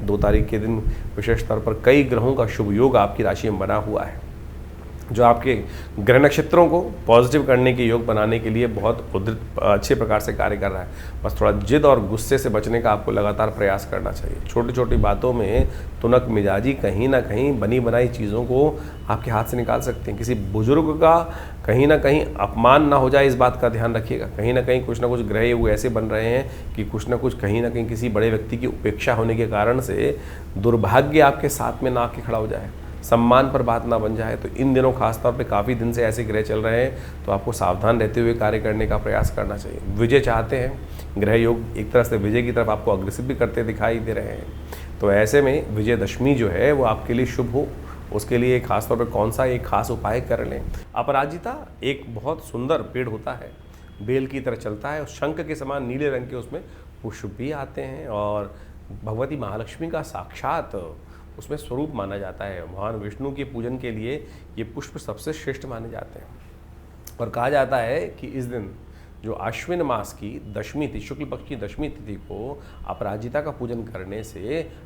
2 तारीख के दिन विशेष तौर पर कई ग्रहों का शुभ योग आपकी राशि में बना हुआ है, जो आपके ग्रह नक्षत्रों को पॉजिटिव करने के योग बनाने के लिए बहुत अच्छे प्रकार से कार्य कर रहा है। बस थोड़ा जिद और गुस्से से बचने का आपको लगातार प्रयास करना चाहिए। छोटी छोटी बातों में तुनक मिजाजी कहीं ना कहीं बनी बनाई चीज़ों को आपके हाथ से निकाल सकते हैं। किसी बुजुर्ग का कहीं ना कहीं अपमान ना हो जाए, इस बात का ध्यान रखिएगा। कहीं ना कहीं कुछ ना कुछ ग्रह योग ऐसे बन रहे हैं कि कुछ ना कुछ कहीं ना कहीं किसी बड़े व्यक्ति की उपेक्षा होने के कारण से दुर्भाग्य आपके साथ में ना आके खड़ा हो जाए, सम्मान पर बात ना बन जाए। तो इन दिनों खासतौर पे काफ़ी दिन से ऐसे ग्रह चल रहे हैं, तो आपको सावधान रहते हुए कार्य करने का प्रयास करना चाहिए। विजय चाहते हैं, ग्रह योग एक तरह से विजय की तरफ आपको अग्रसित भी करते दिखाई दे रहे हैं। तो ऐसे में विजयदशमी जो है वो आपके लिए शुभ हो, उसके लिए खासतौर पर कौन सा एक खास उपाय कर लें। अपराजिता एक बहुत सुंदर पेड़ होता है, बेल की तरह चलता है और शंख के समान नीले रंग के उसमें पुष्प भी आते हैं और भगवती महालक्ष्मी का साक्षात उसमें स्वरूप माना जाता है। भगवान विष्णु के पूजन के लिए ये पुष्प सबसे श्रेष्ठ माने जाते हैं। और कहा जाता है कि इस दिन जो आश्विन मास की दशमी थी, शुक्ल पक्ष की दशमी तिथि को अपराजिता का पूजन करने से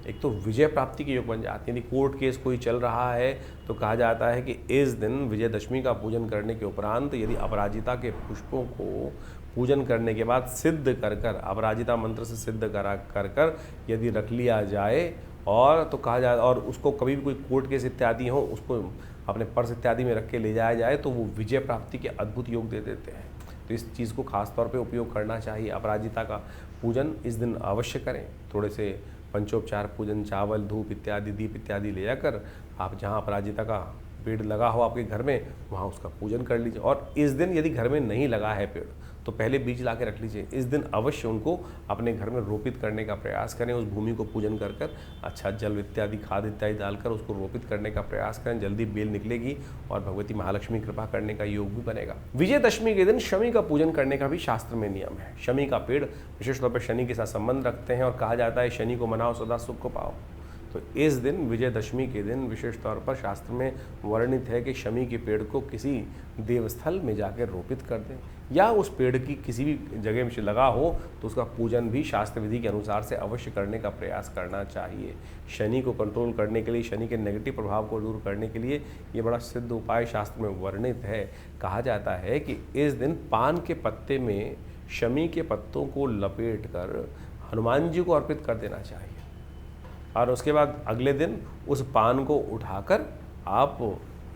एक तो विजय प्राप्ति के योग बन जाते हैं। यदि कोर्ट केस कोई चल रहा है तो कहा जाता है कि इस दिन विजयदशमी का पूजन करने के उपरांत यदि अपराजिता के पुष्पों को पूजन करने के बाद सिद्ध कर कर, अपराजिता मंत्र से सिद्ध कर यदि रख लिया जाए और तो कहा जाए, और उसको कभी भी कोई कोर्ट केस इत्यादि हो उसको अपने पर्स इत्यादि में रख के ले जाया जाए तो वो विजय प्राप्ति के अद्भुत योग दे देते हैं। तो इस चीज़ को खास तौर पे उपयोग करना चाहिए। अपराजिता का पूजन इस दिन अवश्य करें। थोड़े से पंचोपचार पूजन, चावल, धूप इत्यादि, दीप इत्यादि ले जाकर आप जहाँ अपराजिता का पेड़ लगा हो आपके घर में, वहाँ उसका पूजन कर लीजिए। और इस दिन यदि घर में नहीं लगा है पेड़ तो पहले बीज ला के रख लीजिए। इस दिन अवश्य उनको अपने घर में रोपित करने का प्रयास करें। उस भूमि को पूजन कर कर अच्छा जल इत्यादि, खाद इत्यादि डालकर उसको रोपित करने का प्रयास करें। जल्दी बेल निकलेगी और भगवती महालक्ष्मी कृपा करने का योग भी बनेगा। विजयदशमी के दिन शमी का पूजन करने का भी शास्त्र में नियम है। शमी का पेड़ विशेष तौर पर शनि के साथ संबंध रखते हैं और कहा जाता है शनि को मनाओ सदा सुख को पाओ। तो इस दिन विजयदशमी के दिन विशेष तौर पर शास्त्र में वर्णित है कि शमी के पेड़ को किसी देवस्थल में जाकर रोपित कर दें या उस पेड़ की किसी भी जगह में लगा हो तो उसका पूजन भी शास्त्र विधि के अनुसार से अवश्य करने का प्रयास करना चाहिए। शनि को कंट्रोल करने के लिए, शनि के नेगेटिव प्रभाव को दूर करने के लिए ये बड़ा सिद्ध उपाय शास्त्र में वर्णित है। कहा जाता है कि इस दिन पान के पत्ते में शमी के पत्तों को लपेट कर हनुमान जी को अर्पित कर देना चाहिए और उसके बाद अगले दिन उस पान को उठाकर आप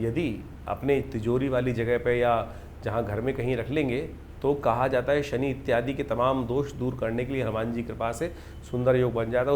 यदि अपने तिजोरी वाली जगह पे या जहाँ घर में कहीं रख लेंगे तो कहा जाता है शनि इत्यादि के तमाम दोष दूर करने के लिए हनुमान जी कृपा से सुंदर योग बन जाता है।